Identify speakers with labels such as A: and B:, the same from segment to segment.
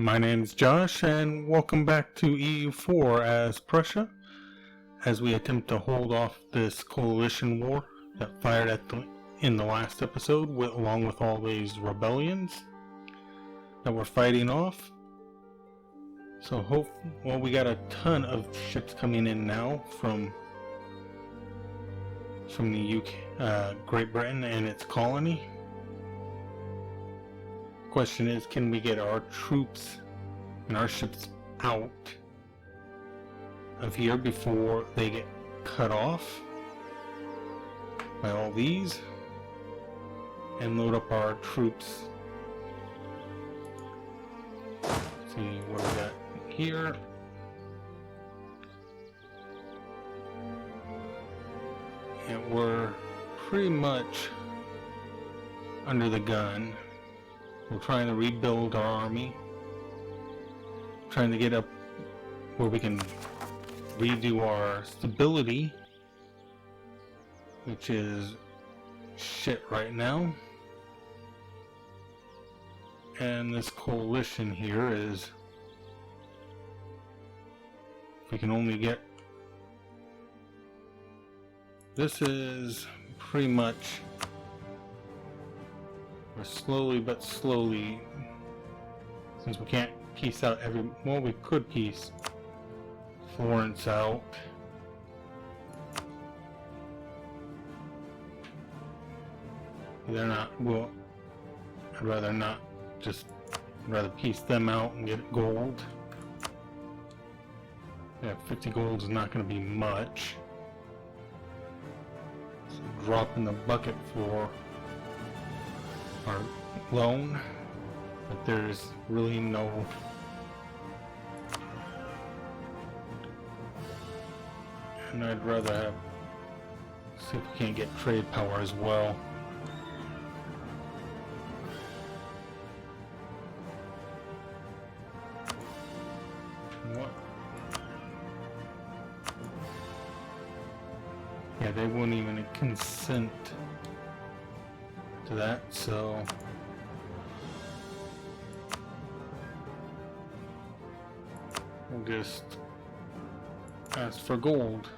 A: My name's Josh, and welcome back to EU4 as Prussia, as we attempt to hold off this coalition war that fired in the last episode, along with all these rebellions that we're fighting off. So we got a ton of ships coming in now from the UK, Great Britain and its colony. Question is, can we get our troops and our ships out of here before they get cut off by all these, and load up our troops? Let's see what we got here. And we're pretty much under the gun. We're trying to rebuild our army, trying to get up where we can redo our stability, which is shit right now. And this coalition here is, if we can only get, this is pretty much, we're slowly but slowly, since we can't piece out we could piece Florence out. They're not, well, I'd rather not, I'd rather piece them out and get gold. Yeah, 50 gold is not going to be much. So drop in the bucket for our loan, but there's really no and I'd rather have, see if we can't get trade power as well. What? Yeah, they wouldn't even consent to that, so we'll just ask for gold.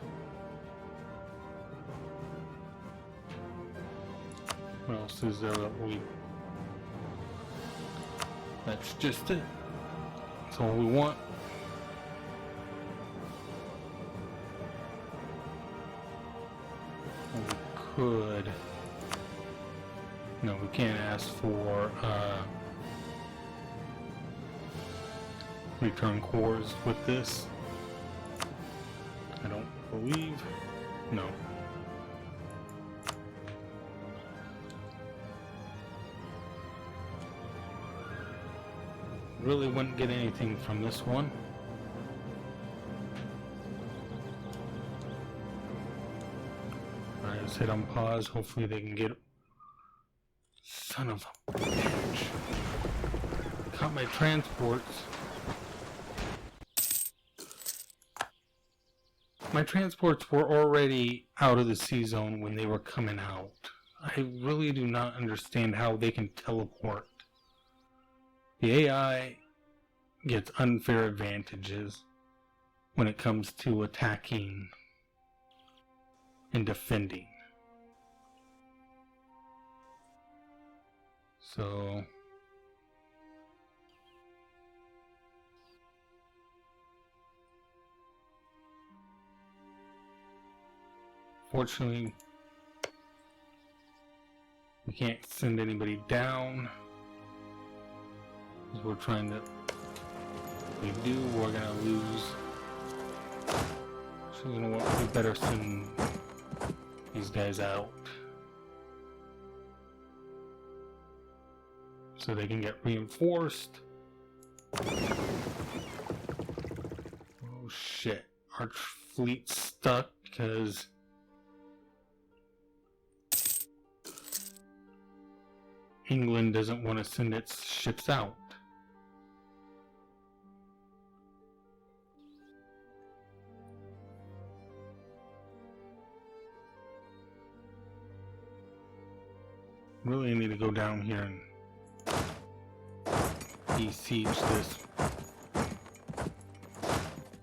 A: What else is there that that's just it. That's all we want. We could, no, we can't ask for return cores with this. I don't believe. No. Really wouldn't get anything from this one. Alright, let's hit on pause. Hopefully they can get it. Son of a bitch. Caught my transports. My transports were already out of the sea zone when they were coming out. I really do not understand how they can teleport. The AI gets unfair advantages when it comes to attacking and defending. So fortunately, we can't send anybody down, because we're trying to, if we do, we're gonna lose. So you know what, we better send these guys out so they can get reinforced. Oh shit, our fleet's stuck because England doesn't want to send its ships out. Really need to go down here and besiege this.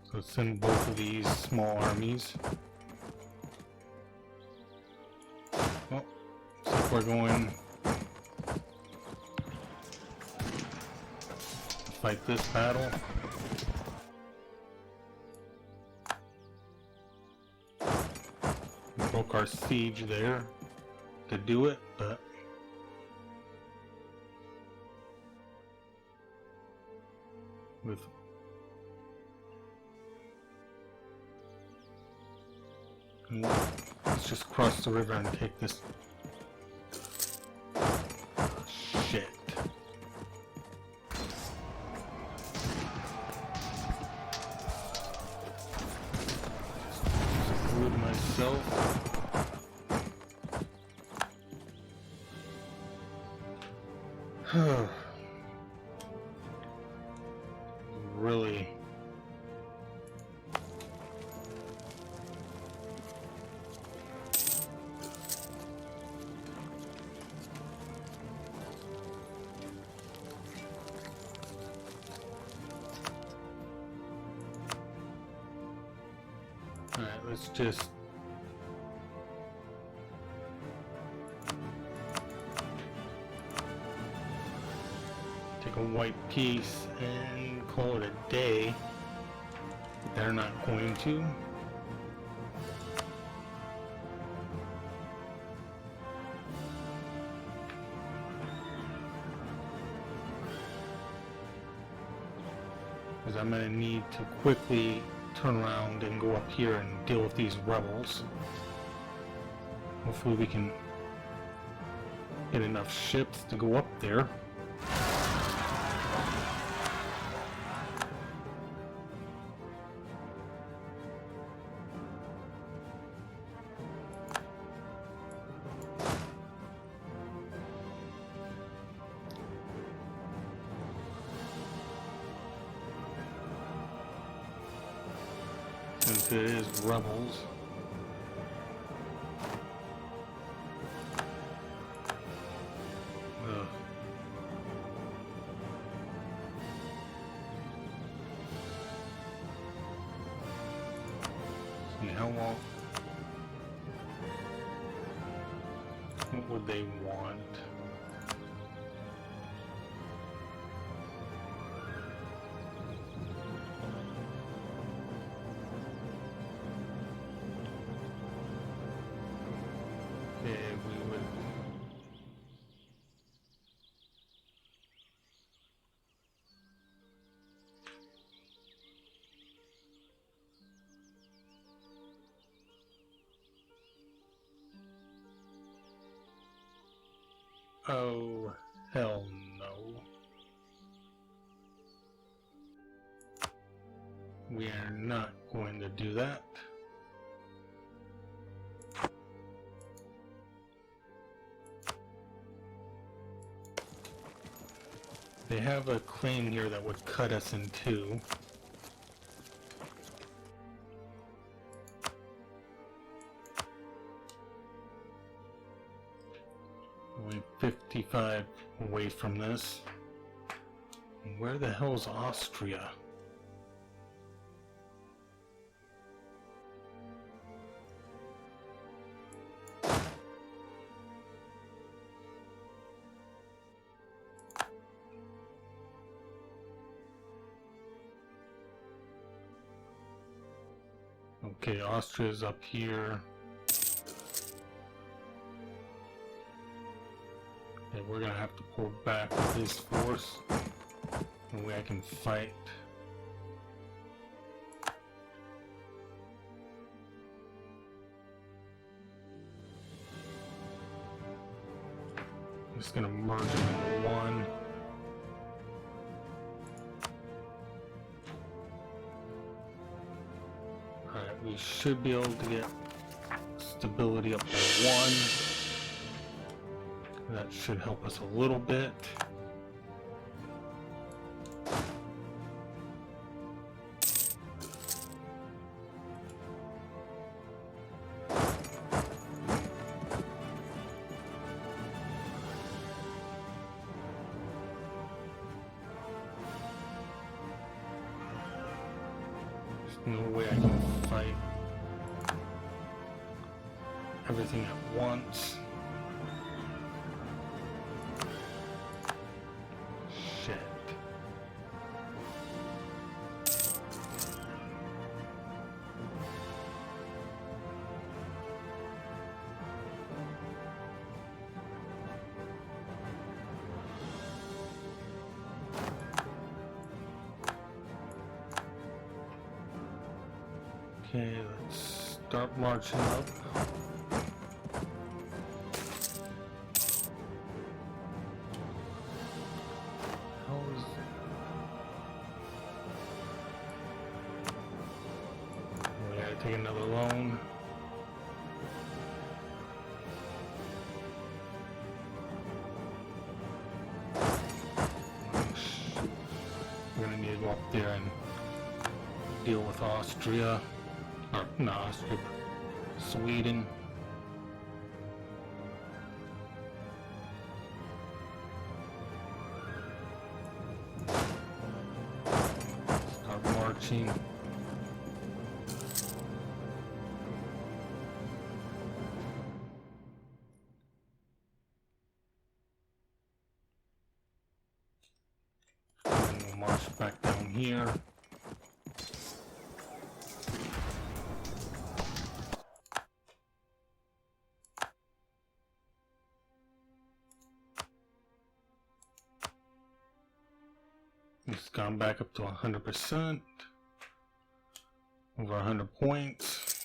A: So let's send both of these small armies. Well, looks like we're going to fight this battle. We broke our siege there to do it, but let's just cross the river and take this. Shit. Screwed myself. Really. Alright, let's just take a white piece and call it a day. They're not going to. Because I'm going to need to quickly turn around and go up here and deal with these rebels. Hopefully we can get enough ships to go up there. Since it is rebels. Ugh. See how long? What would they want? Oh, hell no. We are not going to do that. They have a claim here that would cut us in two. Only 55 away from this. Where the hell's Austria? Okay, Austria's up here. Okay, we're gonna have to pull back with this force. No way I can fight. I'm just gonna merge them into one. Alright, we should be able to get stability up to 1. That should help us a little bit. No way I can fight everything at once. Shit. Okay, let's start marching up. How is it? We gotta take another loan. We're gonna need to go up there and deal with Austria. Or not Austria, Sweden. Start marching. And we'll march back down here. It's gone back up to 100%. Over 100 points.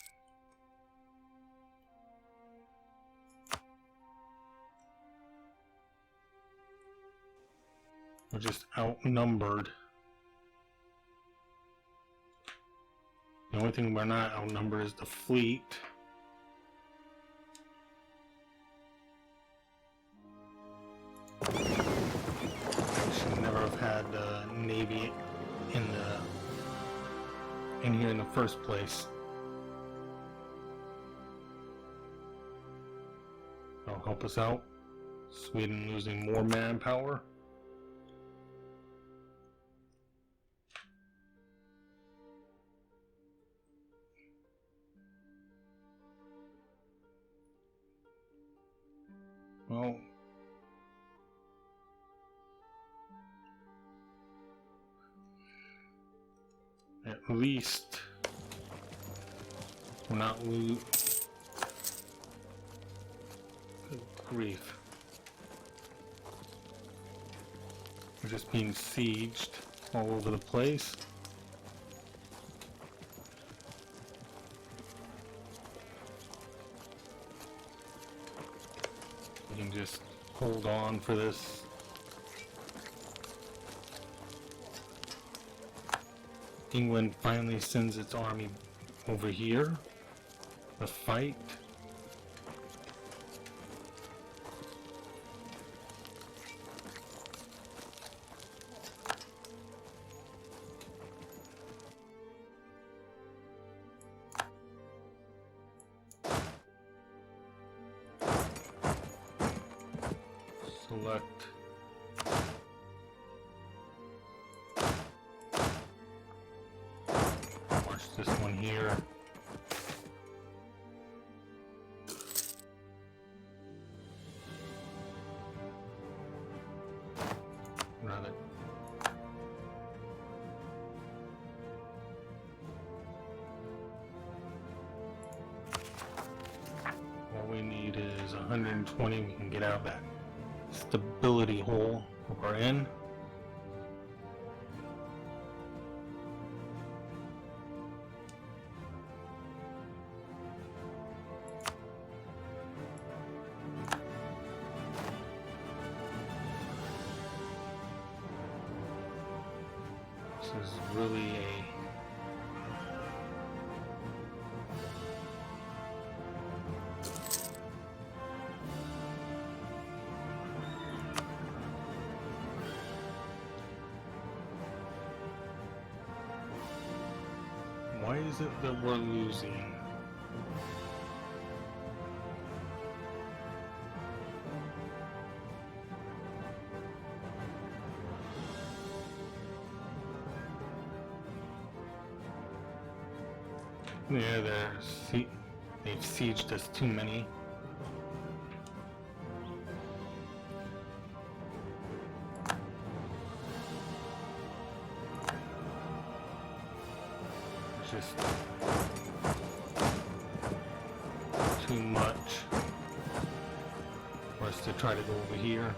A: We're just outnumbered. The only thing we're not outnumbered is the fleet. Should never have had the Navy in here in the first place. That'll help us out. Sweden losing more manpower. Well, at least we're not lose. Good grief. We're just being sieged all over the place. We can just hold on for this. England finally sends its army over here to fight. Select this one here. Rather. All we need is 120. We can get out of that stability hole we're in. This is really why is it that we're losing? Yeah, they've sieged us too many. It's just too much for us to try to go over here.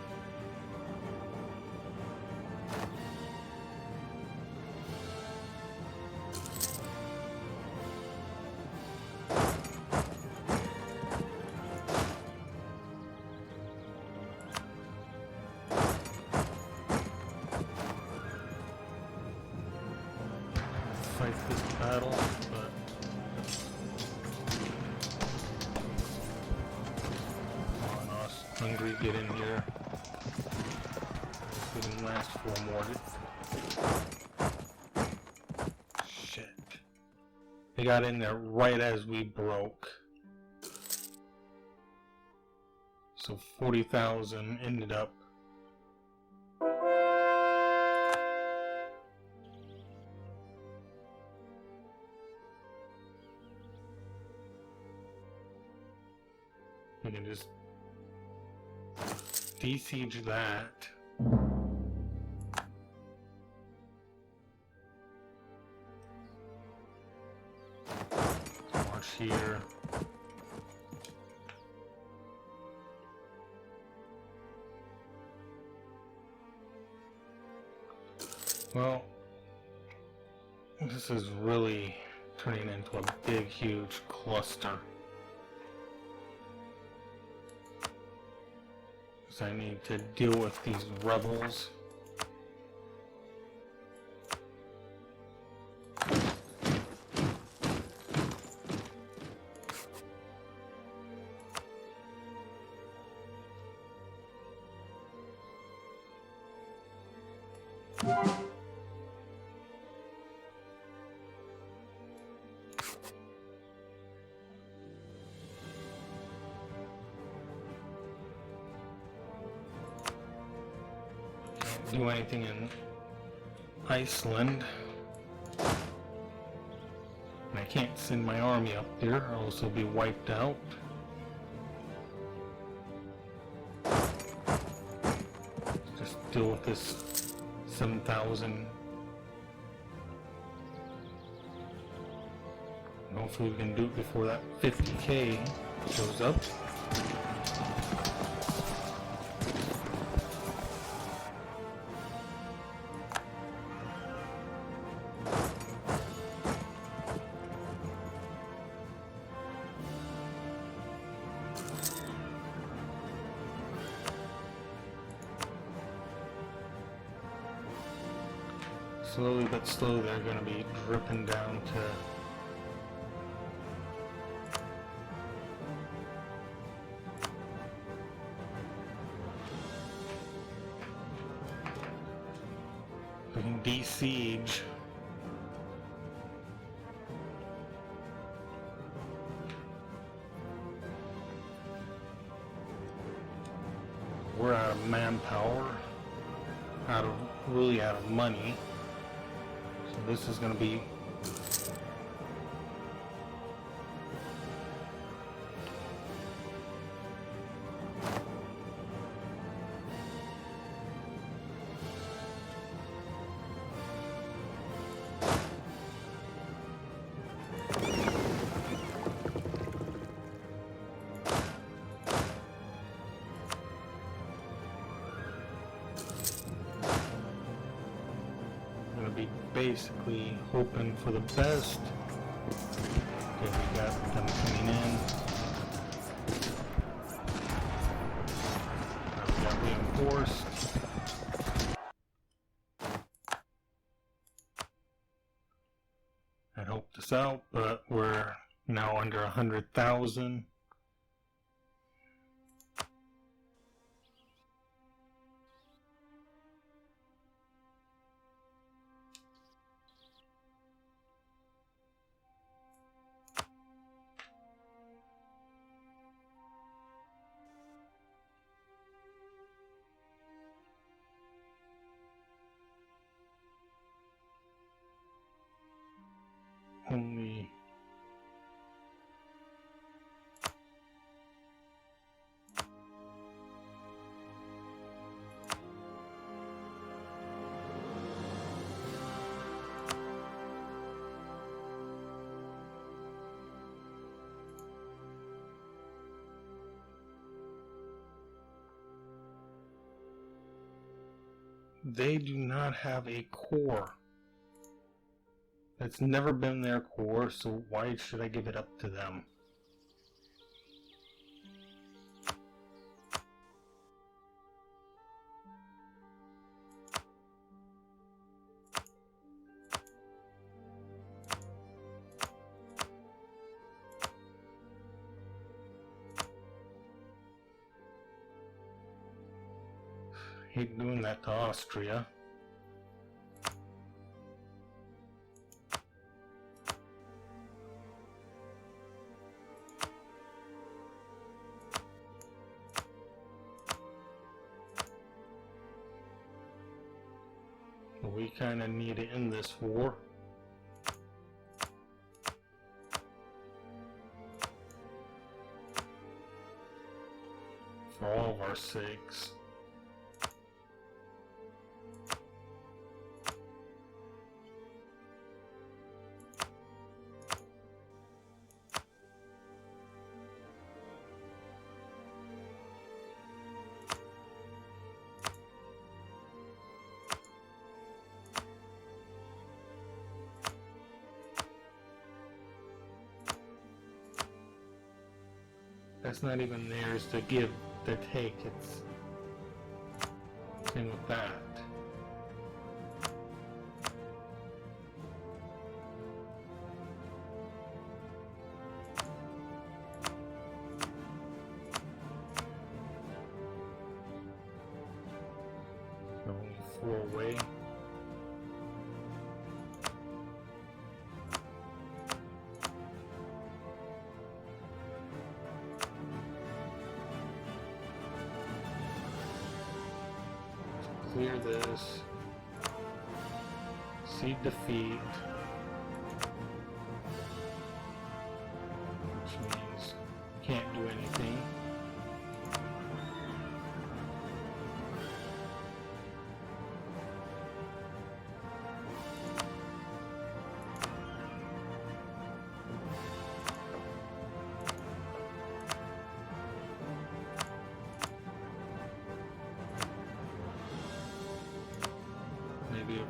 A: Fight this battle, but come on, us hungry, get in here. We can last 4 more. Shit. They got in there right as we broke. So 40,000 ended up. We can just de-siege that. March here. Well, this is really turning into a big, huge cluster. So I need to deal with these rebels. Can't do anything in Iceland. And I can't send my army up there, or else they'll be wiped out. Just deal with this 7,000. And hopefully we can do it before that 50k shows up. Slowly but slowly they're going to be dripping down to we can de-siege. We're out of manpower, really out of money. So this is going to be basically hoping for the best. Okay, we got them coming in. We got reinforced. I helped this out, but we're now under 100,000. Only they do not have a core. That's never been their core, so why should I give it up to them? Hate doing that to Austria. We kind of need to end this war. For all of our sakes. That's not even theirs to give, to take. It's same with that. So 4 away. Clear this. Seed defeat. Which means can't do anything. Maybe if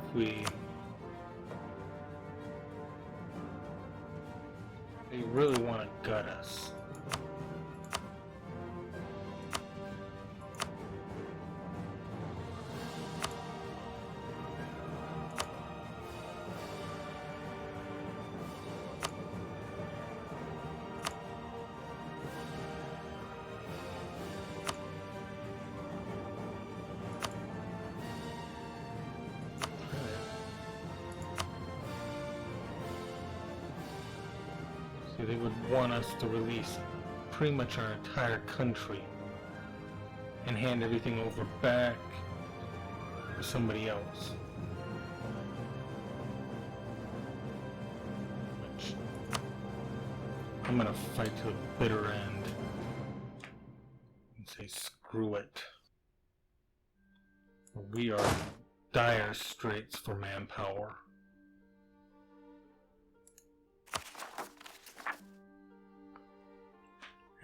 A: they really want to gut us. They would want us to release pretty much our entire country and hand everything over back to somebody else. Which I'm gonna fight to the bitter end and say screw it. We are in dire straits for manpower.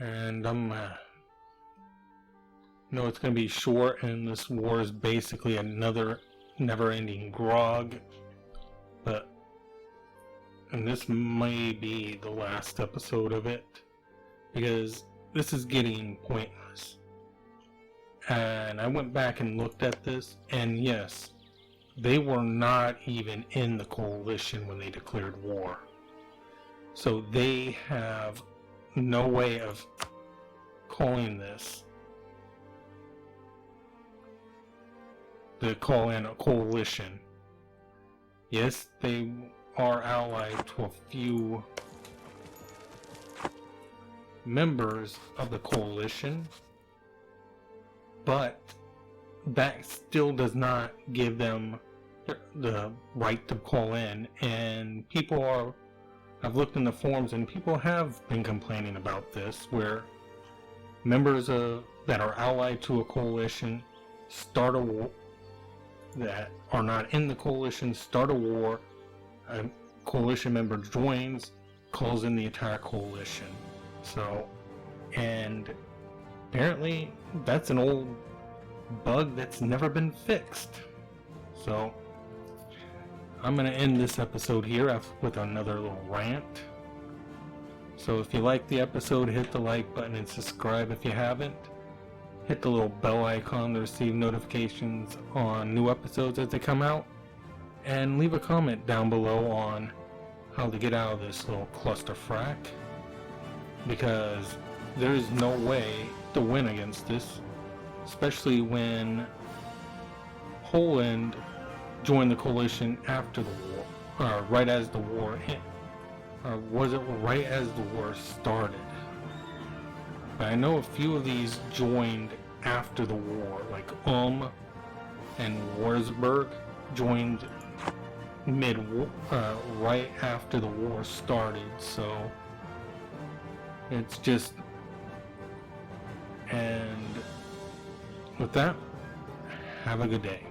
A: And no, it's gonna be short, and this war is basically another never-ending grog. And this may be the last episode of it, because this is getting pointless. And I went back and looked at this, and yes, they were not even in the coalition when they declared war. So they have no way of calling this to call in a coalition. Yes, they are allied to a few members of the coalition, but that still does not give them the right to call in. And I've looked in the forums, and people have been complaining about this, where members that are allied to a coalition start a war, that are not in the coalition start a war, a coalition member joins, calls in the entire coalition. So, and apparently that's an old bug that's never been fixed. So I'm going to end this episode here with another little rant. So if you like the episode, hit the like button and subscribe if you haven't. Hit the little bell icon to receive notifications on new episodes as they come out. And leave a comment down below on how to get out of this little cluster frack. Because there is no way to win against this. Especially when Poland joined the coalition after the war, right as the war hit, or was it right as the war started? But I know a few of these joined after the war, like and Wurzburg joined right after the war started. So it's just, and with that, have a good day.